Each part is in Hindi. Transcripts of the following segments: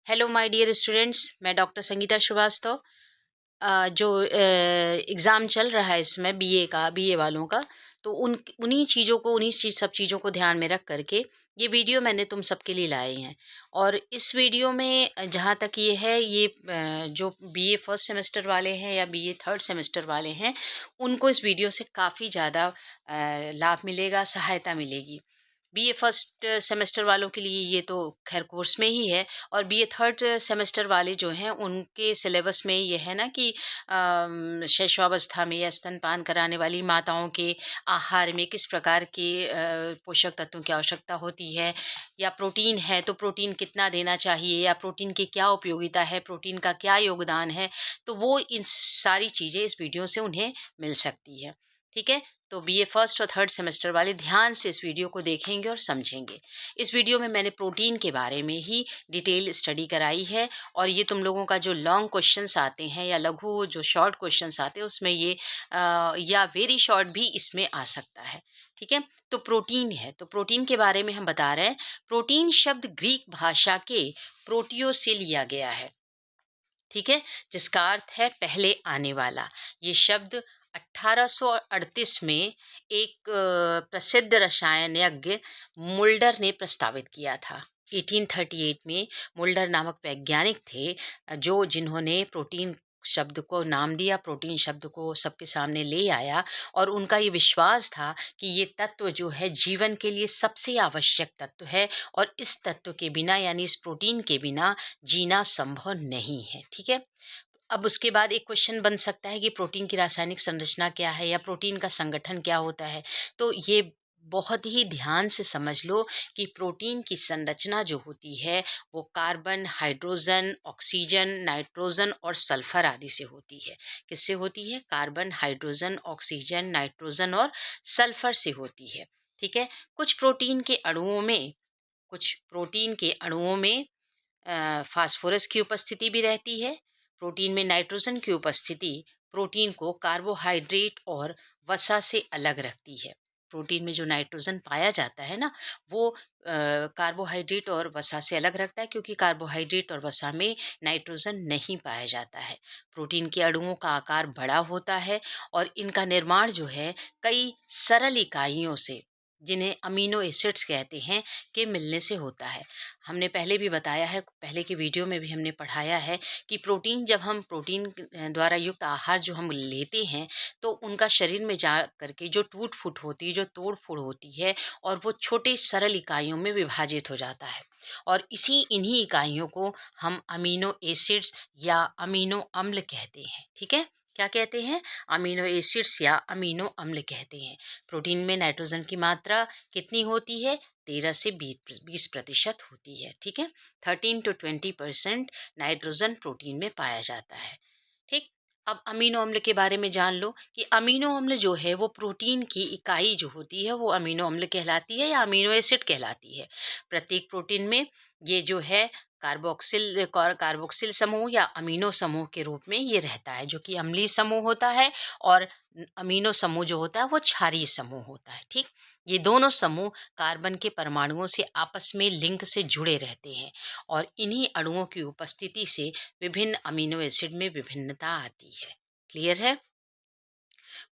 हेलो माय डियर स्टूडेंट्स, मैं डॉक्टर संगीता श्रीवास्तव। जो एग्ज़ाम चल रहा है इसमें बीए वालों का, तो उन्हीं सब चीज़ों को ध्यान में रख करके ये वीडियो मैंने तुम सबके लिए लाए हैं। और इस वीडियो में जहाँ तक ये है, जो बीए फर्स्ट सेमेस्टर वाले हैं या बीए थर्ड सेमेस्टर वाले हैं, उनको इस वीडियो से काफ़ी ज़्यादा लाभ मिलेगा, सहायता मिलेगी। बीए फर्स्ट सेमेस्टर वालों के लिए ये तो खैर कोर्स में ही है। और बीए थर्ड सेमेस्टर वाले जो हैं उनके सिलेबस में ये है ना कि शैशवावस्था में या स्तनपान कराने वाली माताओं के आहार में किस प्रकार के पोषक तत्वों की आवश्यकता होती है, या प्रोटीन है तो प्रोटीन कितना देना चाहिए, या प्रोटीन की क्या उपयोगिता है, प्रोटीन का क्या योगदान है। तो वो इन सारी चीज़ें इस वीडियो से उन्हें मिल सकती है। ठीक है। तो बीए फर्स्ट और थर्ड सेमेस्टर वाले ध्यान से इस वीडियो को देखेंगे और समझेंगे। इस वीडियो में मैंने प्रोटीन के बारे में ही डिटेल स्टडी कराई है। और ये तुम लोगों का जो लॉन्ग क्वेश्चंस आते हैं या लघु जो शॉर्ट क्वेश्चंस आते हैं उसमें या वेरी शॉर्ट भी इसमें आ सकता है। ठीक है। तो प्रोटीन है, तो प्रोटीन के बारे में हम बता रहे हैं। प्रोटीन शब्द ग्रीक भाषा के प्रोटियो से लिया गया है। ठीक है। जिसका अर्थ है पहले आने वाला। ये शब्द 1838 में एक प्रसिद्ध रसायनज्ञ मुल्डर ने प्रस्तावित किया था। 1838 में मुल्डर नामक वैज्ञानिक थे, जिन्होंने प्रोटीन शब्द को नाम दिया, प्रोटीन शब्द को सबके सामने ले आया। और उनका ये विश्वास था कि ये तत्व जो है जीवन के लिए सबसे आवश्यक तत्व है, और इस तत्व के बिना यानी इस प्रोटीन के बिना जीना संभव नहीं है। ठीक है। अब उसके बाद एक क्वेश्चन बन सकता है कि प्रोटीन की रासायनिक संरचना क्या है, या प्रोटीन का संगठन क्या होता है। तो ये बहुत ही ध्यान से समझ लो कि प्रोटीन की संरचना जो होती है वो कार्बन, हाइड्रोजन, ऑक्सीजन, नाइट्रोजन और सल्फर आदि से होती है। किससे होती है? कार्बन, हाइड्रोजन, ऑक्सीजन, नाइट्रोजन और सल्फर से होती है। ठीक है। कुछ प्रोटीन के अणुओं में फास्फोरस की उपस्थिति भी रहती है। प्रोटीन में नाइट्रोजन की उपस्थिति प्रोटीन को कार्बोहाइड्रेट और वसा से अलग रखती है। प्रोटीन में जो नाइट्रोजन पाया जाता है ना, वो कार्बोहाइड्रेट और वसा से अलग रखता है, क्योंकि कार्बोहाइड्रेट और वसा में नाइट्रोजन नहीं पाया जाता है। प्रोटीन के अणुओं का आकार बड़ा होता है, और इनका निर्माण जो है कई सरल इकाइयों से, जिन्हें अमीनो एसिड्स कहते हैं, के मिलने से होता है। हमने पहले भी बताया है, पहले की वीडियो में भी हमने पढ़ाया है कि जब हम प्रोटीन द्वारा युक्त आहार जो हम लेते हैं, तो उनका शरीर में जा करके जो टूट फूट होती है, जो तोड़ फोड़ होती है, और वो छोटे सरल इकाइयों में विभाजित हो जाता है। और इन्हीं इकाइयों को हम अमीनो एसिड्स या अमीनो अम्ल कहते हैं। ठीक है। क्या कहते हैं? अमीनो एसिड्स या अमीनो अम्ल कहते हैं। प्रोटीन में नाइट्रोजन की मात्रा कितनी होती है? 13 से 20% होती है। ठीक है। 13 to 20% नाइट्रोजन प्रोटीन में पाया जाता है। ठीक। अब अमीनो अम्ल के बारे में जान लो कि अमीनो अम्ल जो है वो प्रोटीन की इकाई जो होती है वो अमीनो अम्ल कहलाती है या अमीनो एसिड कहलाती है। प्रत्येक प्रोटीन में ये जो है कार्बोक्सिल समूह या अमीनो समूह के रूप में ये रहता है, जो कि अम्लीय समूह होता है। और अमीनो समूह जो होता है वो क्षारीय समूह होता है। ठीक। ये दोनों समूह कार्बन के परमाणुओं से आपस में लिंक से जुड़े रहते हैं, और इन्हीं अणुओं की उपस्थिति से विभिन्न अमीनो एसिड में विभिन्नता आती है। क्लियर है?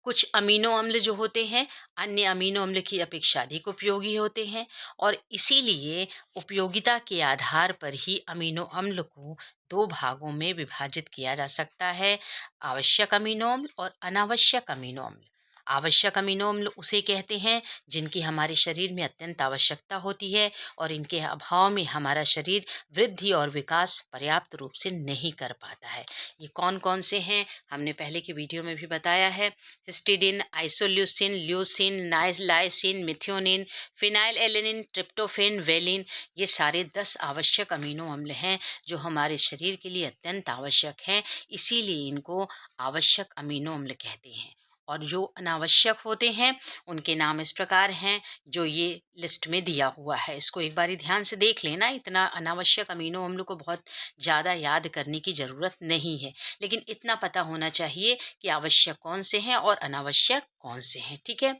कुछ अमीनो अम्ल जो होते हैं अन्य अमीनो अम्ल की अपेक्षा अधिक उपयोगी होते हैं, और इसीलिए उपयोगिता के आधार पर ही अमीनो अम्ल को दो भागों में विभाजित किया जा सकता है: आवश्यक अमीनो अम्ल और अनावश्यक अमीनो अम्ल। आवश्यक अमीनो अम्ल उसे कहते हैं जिनकी हमारे शरीर में अत्यंत आवश्यकता होती है, और इनके अभाव में हमारा शरीर वृद्धि और विकास पर्याप्त रूप से नहीं कर पाता है। ये कौन कौन से हैं? हमने पहले की वीडियो में भी बताया है। Histidine, isoleucine, leucine, lysine, methionine, phenyl alanine, tryptophan, valine, ये सारे 10 आवश्यक अमीनो अम्ल हैं जो हमारे शरीर के लिए अत्यंत आवश्यक हैं। इसीलिए इनको आवश्यक अमीनो अम्ल कहते हैं। और जो अनावश्यक होते हैं उनके नाम इस प्रकार हैं जो ये लिस्ट में दिया हुआ है। इसको एक बारी ध्यान से देख लेना। इतना अनावश्यक अमीनो अम्ल को बहुत ज़्यादा याद करने की ज़रूरत नहीं है, लेकिन इतना पता होना चाहिए कि आवश्यक कौन से हैं और अनावश्यक कौन से हैं। ठीक है।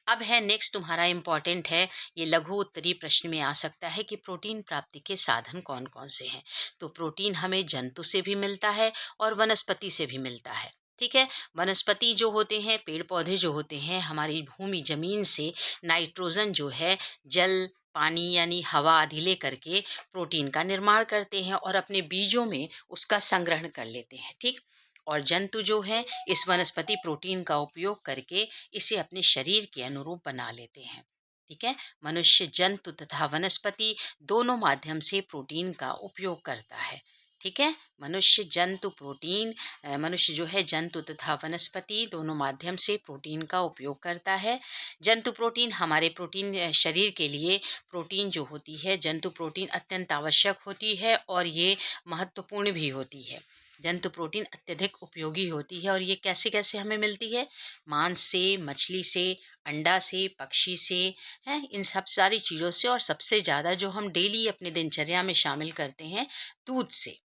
अब है नेक्स्ट तुम्हारा इम्पोर्टेंट है, ये लघु उत्तरीय प्रश्न में आ सकता है कि प्रोटीन प्राप्ति के साधन कौन कौन से हैं। तो प्रोटीन हमें जंतु से भी मिलता है और वनस्पति से भी मिलता है। ठीक है। वनस्पति जो होते हैं, पेड़ पौधे जो होते हैं, हमारी भूमि जमीन से नाइट्रोजन जो है, जल पानी यानी हवा आदि ले करके प्रोटीन का निर्माण करते हैं और अपने बीजों में उसका संग्रहण कर लेते हैं। ठीक। और जंतु जो है इस वनस्पति प्रोटीन का उपयोग करके इसे अपने शरीर के अनुरूप बना लेते हैं। ठीक है। मनुष्य जंतु तथा वनस्पति दोनों माध्यम से प्रोटीन का उपयोग करता है। ठीक है। मनुष्य जंतु प्रोटीन मनुष्य जो है जंतु तथा वनस्पति दोनों माध्यम से प्रोटीन का उपयोग करता है। जंतु प्रोटीन हमारे प्रोटीन शरीर के लिए प्रोटीन जो होती है, जंतु प्रोटीन अत्यंत आवश्यक होती है और ये महत्वपूर्ण भी होती है। जंतु प्रोटीन अत्यधिक उपयोगी होती है और ये कैसे कैसे हमें मिलती है? मांस से, मछली से, अंडा से, पक्षी से, हैं, इन सब सारी चीज़ों से, और सबसे ज़्यादा जो हम डेली अपने दिनचर्या में शामिल करते हैं, दूध से।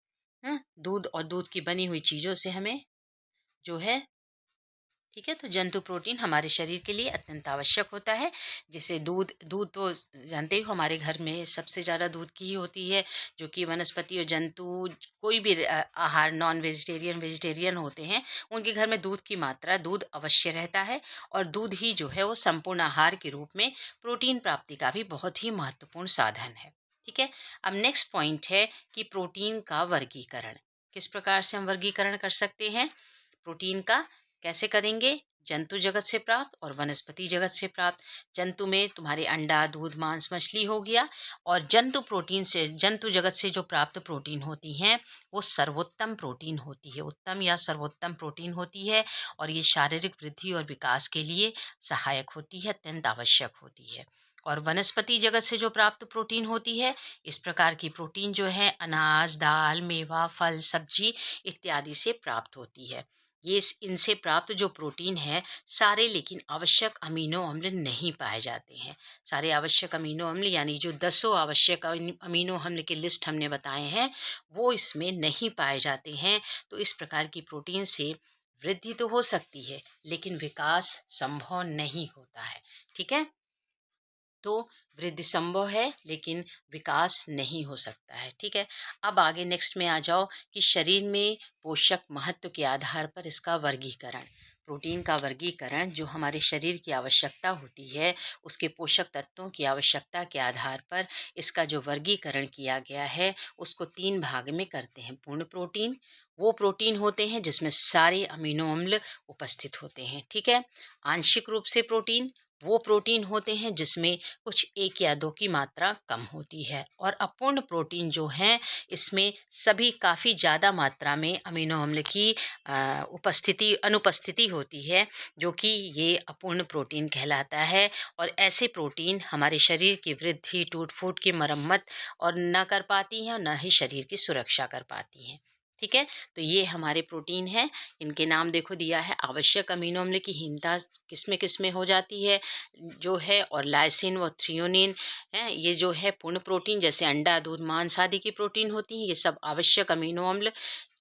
दूध और दूध की बनी हुई चीज़ों से हमें जो है, ठीक है, तो जंतु प्रोटीन हमारे शरीर के लिए अत्यंत आवश्यक होता है। जैसे दूध दूध तो जानते हो हमारे घर में सबसे ज़्यादा दूध की ही होती है, जो कि वनस्पति और जंतु कोई भी आहार नॉन वेजिटेरियन वेजिटेरियन होते हैं, उनके घर में दूध की मात्रा दूध अवश्य रहता है। और दूध ही जो है वो संपूर्ण आहार के रूप में प्रोटीन प्राप्ति का भी बहुत ही महत्वपूर्ण साधन है। ठीक है। अब नेक्स्ट पॉइंट है कि प्रोटीन का वर्गीकरण। किस प्रकार से हम वर्गीकरण कर सकते हैं प्रोटीन का? कैसे करेंगे? जंतु जगत से प्राप्त और वनस्पति जगत से प्राप्त। जंतु में तुम्हारे अंडा, दूध, मांस, मछली हो गया। और जंतु प्रोटीन से, जंतु जगत से जो प्राप्त प्रोटीन होती हैं वो सर्वोत्तम प्रोटीन होती है, उत्तम या सर्वोत्तम प्रोटीन होती है। और ये शारीरिक वृद्धि और विकास के लिए सहायक होती है, अत्यंत आवश्यक होती है। और वनस्पति जगत से जो प्राप्त प्रोटीन होती है, इस प्रकार की प्रोटीन जो है अनाज, दाल, मेवा, फल, सब्जी इत्यादि से प्राप्त होती है। ये इनसे प्राप्त जो प्रोटीन है सारे, लेकिन आवश्यक अमीनो अम्ल नहीं पाए जाते हैं। सारे आवश्यक अमीनो अम्ल यानी जो 10 आवश्यक अमीनो अम्ल की लिस्ट हमने बताए हैं वो इसमें नहीं पाए जाते हैं। तो इस प्रकार की प्रोटीन से वृद्धि तो हो सकती है लेकिन विकास संभव नहीं होता है। ठीक है। तो वृद्धि संभव है लेकिन विकास नहीं हो सकता है। ठीक है। अब आगे नेक्स्ट में आ जाओ कि शरीर में पोषक महत्व के आधार पर इसका वर्गीकरण। प्रोटीन का वर्गीकरण जो हमारे शरीर की आवश्यकता होती है, उसके पोषक तत्वों की आवश्यकता के आधार पर इसका जो वर्गीकरण किया गया है उसको 3 भाग में करते हैं। पूर्ण प्रोटीन वो प्रोटीन होते हैं जिसमें सारे अमीनो अम्ल उपस्थित होते हैं। ठीक है। आंशिक रूप से प्रोटीन वो प्रोटीन होते हैं जिसमें कुछ 1 या 2 की मात्रा कम होती है। और अपूर्ण प्रोटीन जो हैं इसमें सभी काफ़ी ज़्यादा मात्रा में अमीनो अम्ल की अनुपस्थिति होती है, जो कि ये अपूर्ण प्रोटीन कहलाता है। और ऐसे प्रोटीन हमारे शरीर की वृद्धि, टूट फूट की मरम्मत और न कर पाती हैं और न ही शरीर की सुरक्षा कर पाती हैं। ठीक है। तो ये हमारे प्रोटीन हैं। इनके नाम देखो दिया है। आवश्यक अमीनो अम्ल की हीनता किसमें हो जाती है जो है, और लाइसिन व थ्रियोनिन है, ये जो है पूर्ण प्रोटीन जैसे अंडा, दूध, मांस आदि की प्रोटीन होती है, ये सब आवश्यक अमीनो अम्ल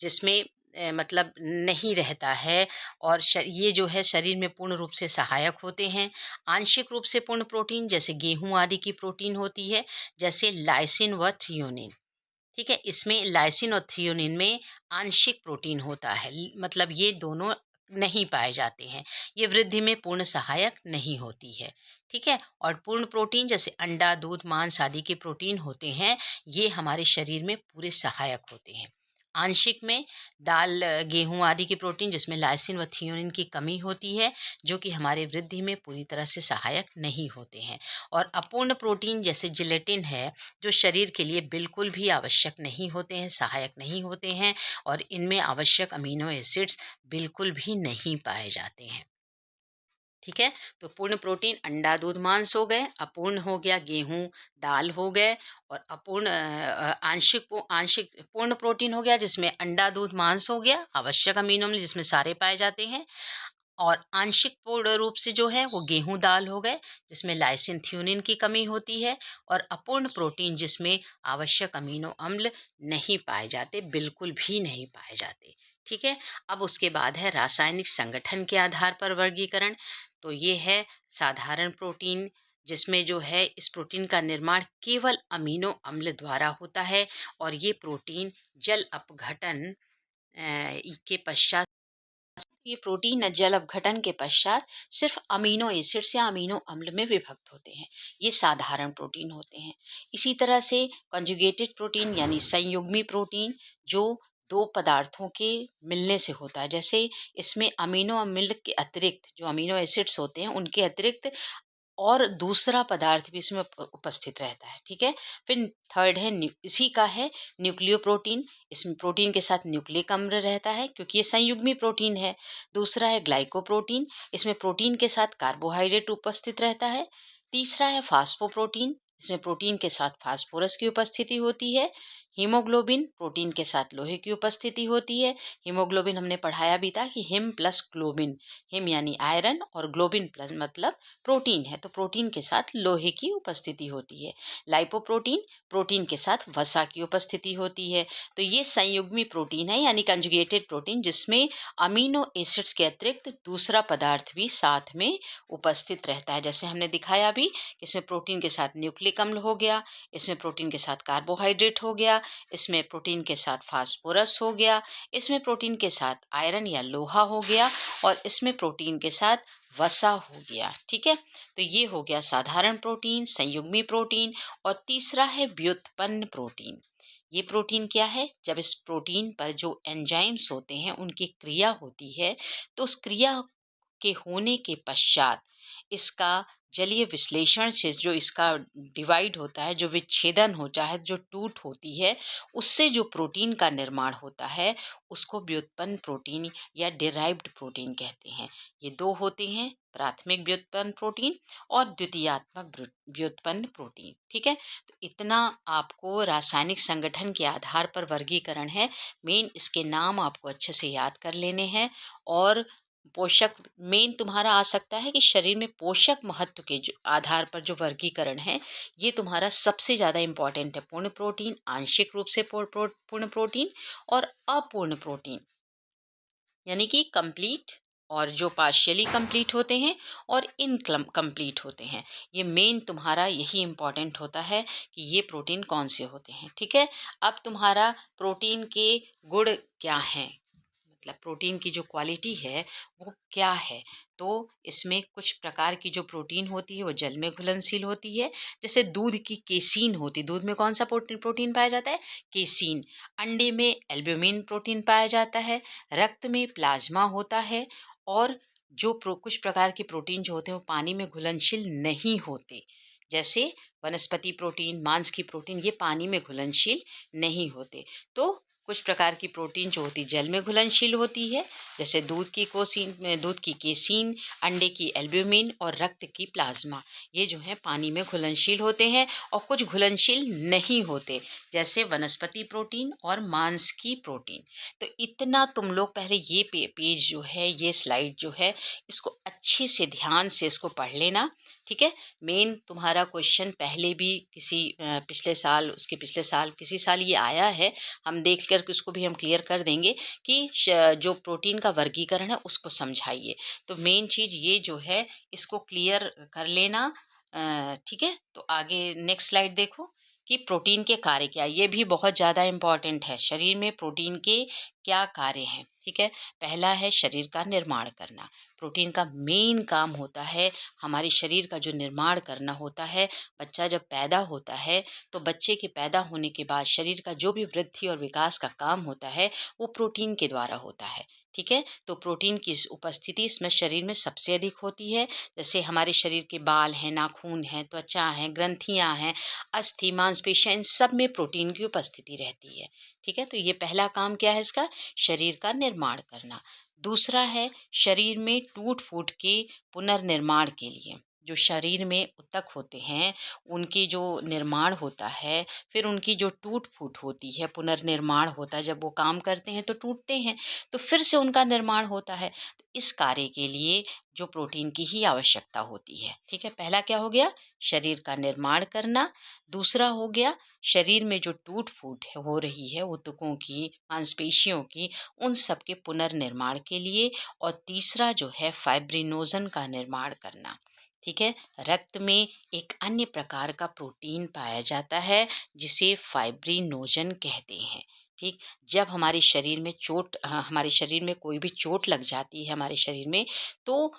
जिसमें मतलब नहीं रहता है। और ये जो है शरीर में पूर्ण रूप से सहायक होते हैं। आंशिक रूप से पूर्ण प्रोटीन जैसे गेहूं आदि की प्रोटीन होती है, जैसे लाइसिन व थ्रियोनिन। ठीक है। इसमें लाइसिन और थ्रियोनिन में आंशिक प्रोटीन होता है, मतलब ये दोनों नहीं पाए जाते हैं। ये वृद्धि में पूर्ण सहायक नहीं होती है। ठीक है। और पूर्ण प्रोटीन जैसे अंडा, दूध, मांस आदि के प्रोटीन होते हैं, ये हमारे शरीर में पूरे सहायक होते हैं। आंशिक में दाल, गेहूं आदि की प्रोटीन जिसमें लाइसिन व थियोनिन की कमी होती है, जो कि हमारे वृद्धि में पूरी तरह से सहायक नहीं होते हैं। और अपूर्ण प्रोटीन जैसे जिलेटिन है, जो शरीर के लिए बिल्कुल भी आवश्यक नहीं होते हैं, सहायक नहीं होते हैं। और इनमें आवश्यक अमीनो एसिड्स बिल्कुल भी नहीं पाए जाते हैं। ठीक है। तो पूर्ण प्रोटीन अंडा, दूध, मांस हो गए। अपूर्ण हो गया गेहूं, दाल हो गए। और अपूर्ण आंशिक पूर्ण प्रोटीन हो गया जिसमें अंडा, दूध, मांस हो गया, आवश्यक अमीनो अम्ल जिसमें सारे पाए जाते हैं। और आंशिक पूर्ण रूप से जो है वो गेहूं, दाल हो गए जिसमें लाइसिन, थ्रियोनिन की कमी होती है। और अपूर्ण प्रोटीन जिसमें आवश्यक अमीनो अम्ल नहीं पाए जाते, बिल्कुल भी नहीं पाए जाते। ठीक है। अब उसके बाद है रासायनिक संगठन के आधार पर वर्गीकरण। तो ये है साधारण प्रोटीन, जिसमें जो है इस प्रोटीन का निर्माण केवल अमीनो अम्ल द्वारा होता है, और ये प्रोटीन जल अपघटन के पश्चात, ये प्रोटीन जल अपघटन के पश्चात सिर्फ अमीनो एसिड्स या अमीनो अम्ल में विभक्त होते हैं। ये साधारण प्रोटीन होते हैं। इसी तरह से कंजुगेटेड प्रोटीन यानी संयुग्मी प्रोटीन, जो दो पदार्थों के मिलने से होता है। जैसे इसमें अमीनो अम्ल के अतिरिक्त जो अमीनो एसिड्स होते हैं उनके अतिरिक्त और दूसरा पदार्थ भी इसमें उपस्थित रहता है। ठीक है। फिर थर्ड है इसी का है न्यूक्लियोप्रोटीन। इसमें प्रोटीन के साथ न्यूक्लिक अम्ल रहता है क्योंकि ये संयुग्मी प्रोटीन है। दूसरा है ग्लाइकोप्रोटीन, इसमें प्रोटीन के साथ कार्बोहाइड्रेट उपस्थित रहता है। तीसरा है फास्फोप्रोटीन, इसमें प्रोटीन के साथ फास्फोरस की उपस्थिति होती है। हीमोग्लोबिन, प्रोटीन के साथ लोहे की उपस्थिति होती है। हीमोग्लोबिन हमने पढ़ाया भी था कि हिम प्लस ग्लोबिन, हिम यानी आयरन और ग्लोबिन प्लस मतलब प्रोटीन है, तो प्रोटीन के साथ लोहे की उपस्थिति होती है। लाइपोप्रोटीन, प्रोटीन के साथ वसा की उपस्थिति होती है। तो ये संयुग्मी प्रोटीन है यानी कंजुगेटेड प्रोटीन, जिसमें अमीनो एसिड्स के अतिरिक्त दूसरा पदार्थ भी साथ में उपस्थित रहता है। जैसे हमने दिखाया भी कि इसमें प्रोटीन के साथ न्यूक्लिक अम्ल हो गया, इसमें प्रोटीन के साथ कार्बोहाइड्रेट हो गया, इसमें प्रोटीन के साथ फास्फोरस हो गया, इसमें प्रोटीन के साथ आयरन या लोहा हो गया, और इसमें प्रोटीन के साथ वसा हो गया। ठीक है। तो ये हो गया साधारण प्रोटीन, संयुग्मी प्रोटीन। और तीसरा है व्युत्पन्न प्रोटीन। ये प्रोटीन क्या है? जब इस प्रोटीन पर जो एंजाइम्स होते हैं उनकी क्रिया होती है, तो उस क्रिया के होने के पश्चात इसका जलीय विश्लेषण से जो इसका डिवाइड होता है, जो विच्छेदन होता है, जो टूट होती है, उससे जो प्रोटीन का निर्माण होता है, उसको व्युत्पन्न प्रोटीन या डिराइव्ड प्रोटीन कहते हैं। ये दो होते हैं, प्राथमिक व्युत्पन्न प्रोटीन और द्वितीयात्मक व्युत्पन्न प्रोटीन। ठीक है। तो इतना आपको रासायनिक संगठन के आधार पर वर्गीकरण है। मेन इसके नाम आपको अच्छे से याद कर लेने हैं। और पोषक मेन तुम्हारा आ सकता है कि शरीर में पोषक महत्व के जो आधार पर जो वर्गीकरण है, ये तुम्हारा सबसे ज़्यादा इम्पोर्टेंट है। पूर्ण प्रोटीन, आंशिक रूप से पूर्ण प्रोटीन, और अपूर्ण प्रोटीन यानी कि कंप्लीट, और जो पार्शियली कंप्लीट होते हैं और इनकम्प्लीट होते हैं। ये मेन तुम्हारा यही इम्पोर्टेंट होता है कि ये प्रोटीन कौन से होते हैं। ठीक है। अब तुम्हारा प्रोटीन के गुण क्या हैं, मतलब प्रोटीन की जो क्वालिटी है वो क्या है। तो इसमें कुछ प्रकार की जो प्रोटीन होती है वो जल में घुलनशील होती है। जैसे दूध की केसीन होती है। दूध में कौन सा प्रोटीन प्रोटीन पाया जाता है? केसीन। अंडे में एल्ब्यूमिन प्रोटीन पाया जाता है। रक्त में प्लाज्मा होता है। और जो कुछ प्रकार के प्रोटीन जो होते हैं वो पानी में घुलनशील नहीं होते। जैसे वनस्पति प्रोटीन, मांस की प्रोटीन, ये पानी में घुलनशील नहीं होते। तो कुछ प्रकार की प्रोटीन जो होती जल में घुलनशील होती है, जैसे दूध की केसीन, अंडे की एल्ब्यूमिन और रक्त की प्लाज्मा, ये जो है पानी में घुलनशील होते हैं। और कुछ घुलनशील नहीं होते, जैसे वनस्पति प्रोटीन और मांस की प्रोटीन। तो इतना तुम लोग पहले ये पेज जो है, ये स्लाइड जो है, इसको अच्छे से ध्यान से इसको पढ़ लेना। ठीक है। मेन तुम्हारा क्वेश्चन पहले भी किसी पिछले साल, उसके पिछले साल, किसी साल ये आया है। हम देख कर के उसको भी हम क्लियर कर देंगे कि जो प्रोटीन का वर्गीकरण है उसको समझाइए। तो मेन चीज़ ये जो है इसको क्लियर कर लेना। ठीक है। तो आगे नेक्स्ट स्लाइड देखो कि प्रोटीन के कार्य क्या है। ये भी बहुत ज़्यादा इम्पॉर्टेंट है। शरीर में प्रोटीन के क्या कार्य हैं। ठीक है। पहला है शरीर का निर्माण करना। प्रोटीन का मेन काम होता है हमारे शरीर का जो निर्माण करना होता है। बच्चा जब पैदा होता है तो बच्चे के पैदा होने के बाद शरीर का जो भी वृद्धि और विकास का काम होता है वो प्रोटीन के द्वारा होता है। ठीक है। तो प्रोटीन की उपस्थिति इसमें शरीर में सबसे अधिक होती है। जैसे हमारे शरीर के बाल हैं, नाखून हैं, त्वचा हैं, ग्रंथियां हैं, अस्थि, मांसपेशियां, इन सब में प्रोटीन की उपस्थिति रहती है। ठीक है। तो ये पहला काम क्या है इसका? शरीर का निर्माण करना। दूसरा है शरीर में टूट फूट के पुनर्निर्माण के लिए। जो शरीर में ऊतक होते हैं, उनकी जो निर्माण होता है, फिर उनकी जो टूट-फूट होती है, पुनर्निर्माण होता है, जब वो काम करते हैं तो टूटते हैं, तो फिर से उनका निर्माण होता है। तो इस कार्य के लिए जो प्रोटीन की ही आवश्यकता होती है, ठीक है? पहला क्या हो गया? शरीर का निर्माण करना, दूसरा हो गया शरीर में जो टूट-फूट है हो रही है ऊतकों की, मांसपेशियों की, उन सब के पुनर्निर्माण के लिए, और तीसरा जो है फाइब्रिनोजन का निर्माण करना। ठीक है? रक्त में एक अन्य प्रकार का प्रोटीन पाया जाता है जिसे फाइब्रिनोजन कहते हैं। ठीक? जब हमारे शरीर में कोई भी चोट लग जाती है हमारे शरीर में, तो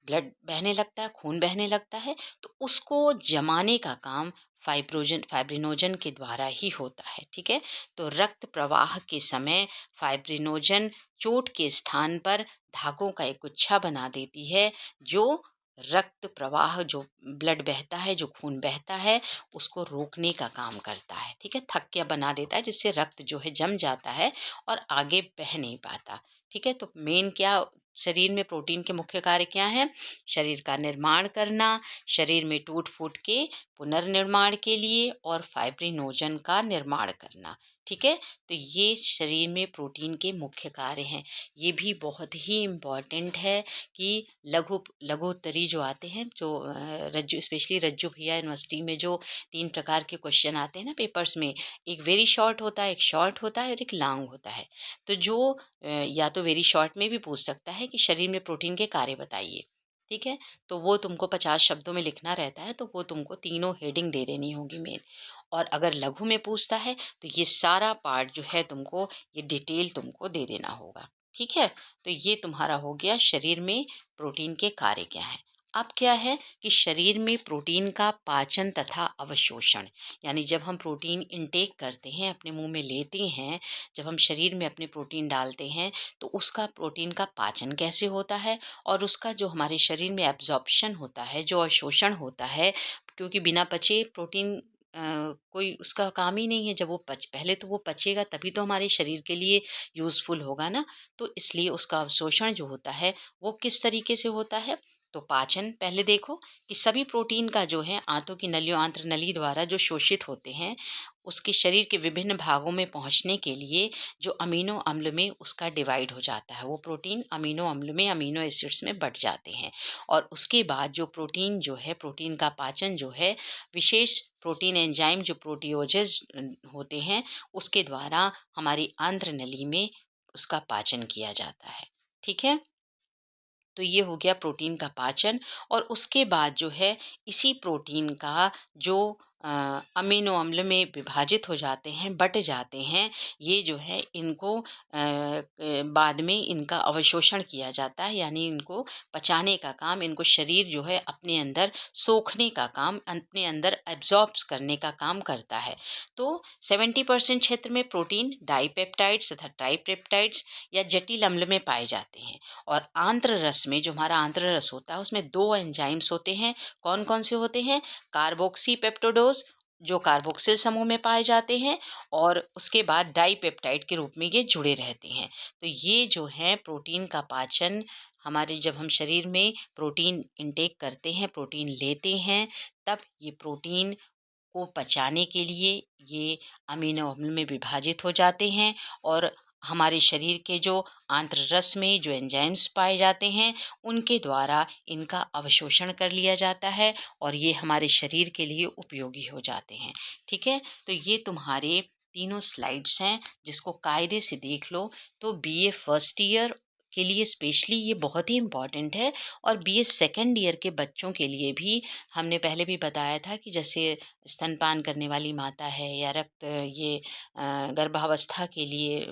ब्लड बहने लगता है, खून बहने लगता है, तो उसको जमाने का काम फाइब्रिनोजन के द्वारा ही होता है। ठीक है? तो रक्त प्रवाह के समय फाइब्रिनोजन चोट के स्थान पर धागों का एक गुच्छा बना देती है, जो रक्त प्रवाह, जो ब्लड बहता है, जो खून बहता है, उसको रोकने का काम करता है। ठीक है? थक्किया बना देता है, जिससे रक्त जो है जम जाता है और आगे बह नहीं पाता। ठीक है? तो मेन क्या, शरीर में प्रोटीन के मुख्य कार्य क्या हैं? शरीर का निर्माण करना, शरीर में टूट-फूट के पुनर्निर्माण के लिए, और फाइब्रिनोजन का निर्माण करना। ठीक है? तो ये शरीर में प्रोटीन के मुख्य कार्य हैं। ये भी बहुत ही इम्पोर्टेंट है कि लघुत्तरी जो आते हैं, जो रज्जु, स्पेशली रज्जु भैया यूनिवर्सिटी में जो 3 प्रकार के क्वेश्चन आते हैं ना पेपर्स में, एक वेरी शॉर्ट होता है, एक शॉर्ट होता है और एक लॉन्ग होता है। तो जो या तो वेरी शॉर्ट में भी पूछ सकता है कि शरीर में प्रोटीन के कार्य बताइए। ठीक है? तो वो तुमको 50 शब्दों में लिखना रहता है, तो वो तुमको तीनों हेडिंग दे देनी होगी मेन। और अगर लघु में पूछता है, तो ये सारा पार्ट जो है तुमको, ये डिटेल तुमको दे देना होगा। ठीक है? तो ये तुम्हारा हो गया शरीर में प्रोटीन के कार्य क्या हैं। अब क्या है कि शरीर में प्रोटीन का पाचन तथा अवशोषण, यानी जब हम प्रोटीन इनटेक करते हैं, अपने मुंह में लेते हैं, जब हम शरीर में अपने प्रोटीन डालते हैं, तो उसका प्रोटीन का पाचन कैसे होता है, और उसका जो हमारे शरीर में एब्जॉर्प्शन होता है, जो अवशोषण होता है, क्योंकि बिना पचे प्रोटीन कोई उसका काम ही नहीं है। जब वो पहले तो वो पचेगा तभी तो हमारे शरीर के लिए यूज़फुल होगा ना। तो इसलिए उसका अवशोषण जो होता है वो किस तरीके से होता है? तो पाचन पहले देखो कि सभी प्रोटीन का जो है आंतों की नलियों, आंत्र नली द्वारा जो शोषित होते हैं, उसके शरीर के विभिन्न भागों में पहुंचने के लिए जो अमीनो अम्ल में उसका डिवाइड हो जाता है, वो प्रोटीन अमीनो अम्ल में, अमीनो एसिड्स में बँट जाते हैं। और उसके बाद जो प्रोटीन जो है, प्रोटीन का पाचन जो है, विशेष प्रोटीन एंजाइम जो प्रोटियोजेज होते हैं, उसके द्वारा हमारी आंत्र नली में उसका पाचन किया जाता है। ठीक है? तो ये हो गया प्रोटीन का पाचन। और उसके बाद जो है, इसी प्रोटीन का जो अमीनो अम्ल में विभाजित हो जाते हैं, बट जाते हैं, ये जो है इनको बाद में इनका अवशोषण किया जाता है, यानी इनको पचाने का काम, इनको शरीर जो है अपने अंदर सोखने का काम, अपने अंदर एब्जॉर्ब्स करने का काम करता है। तो 70% क्षेत्र में प्रोटीन डाइपेप्टाइड्स तथा ट्राइपेप्टाइड्स या जटिल अम्ल में पाए जाते हैं। और आंत्र रस में, जो हमारा आंत्र रस होता है, उसमें 2 एंजाइम्स होते हैं। कौन-कौन से होते हैं? कार्बोक्सी पेप्टोडोज़, जो कार्बोक्सिल समूह में पाए जाते हैं, और उसके बाद डाइपेप्टाइड के रूप में ये जुड़े रहते हैं। तो ये जो है प्रोटीन का पाचन, हमारे जब हम शरीर में प्रोटीन इनटेक करते हैं, प्रोटीन लेते हैं, तब ये प्रोटीन को पचाने के लिए ये अमीनो अम्ल में विभाजित हो जाते हैं, और हमारे शरीर के जो आंत्र रस में जो एंजाइम्स पाए जाते हैं, उनके द्वारा इनका अवशोषण कर लिया जाता है, और ये हमारे शरीर के लिए उपयोगी हो जाते हैं। ठीक है? तो ये तुम्हारे तीनों स्लाइड्स हैं, जिसको कायदे से देख लो। तो बीए फर्स्ट ईयर के लिए स्पेशली ये बहुत ही इम्पॉर्टेंट है, और बीए सेकंड ईयर के बच्चों के लिए भी। हमने पहले भी बताया था कि जैसे स्तनपान करने वाली माता है, या गर्भावस्था के लिए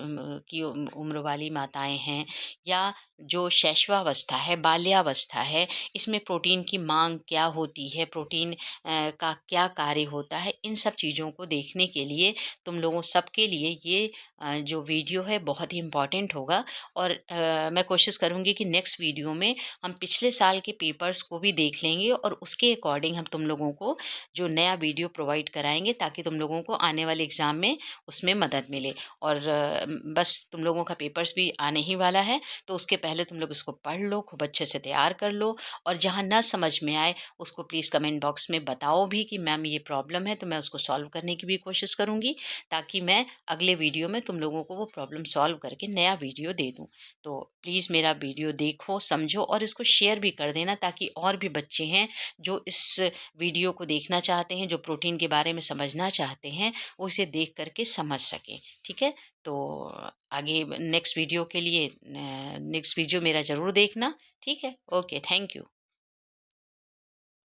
की उम्र वाली माताएं हैं, या जो शैशवावस्था है, बाल्यावस्था है, इसमें प्रोटीन की मांग क्या होती है, प्रोटीन का क्या कार्य होता है, इन सब चीज़ों को देखने के लिए तुम लोगों सबके लिए ये जो वीडियो है बहुत ही इम्पोर्टेंट होगा। और मैं कोशिश करूँगी कि नेक्स्ट वीडियो में हम पिछले साल के पेपर्स को भी देख लेंगे, और उसके अकॉर्डिंग हम तुम लोगों को जो नया वीडियो वीडियो प्रोवाइड कराएँगे ताकि तुम लोगों को आने वाले एग्ज़ाम में उसमें मदद मिले। और बस तुम लोगों का पेपर्स भी आने ही वाला है, तो उसके पहले तुम लोग इसको पढ़ लो, खूब अच्छे से तैयार कर लो, और जहाँ ना समझ में आए उसको प्लीज़ कमेंट बॉक्स में बताओ भी कि मैम ये प्रॉब्लम है, तो मैं उसको सॉल्व करने की भी कोशिश करूँगी, ताकि मैं अगले वीडियो में तुम लोगों को वो प्रॉब्लम सॉल्व करके नया वीडियो दे दूँ। तो प्लीज़ मेरा वीडियो देखो, समझो और इसको शेयर भी कर देना, ताकि और भी बच्चे हैं जो इस वीडियो को देखना चाहते हैं, जो प्रोटीन के बारे में समझना चाहते हैं, वो इसे देख कर के समझ सकें। ठीक है? तो आगे नेक्स्ट वीडियो के लिए नेक्स्ट वीडियो मेरा ज़रूर देखना। ठीक है? Okay, thank you.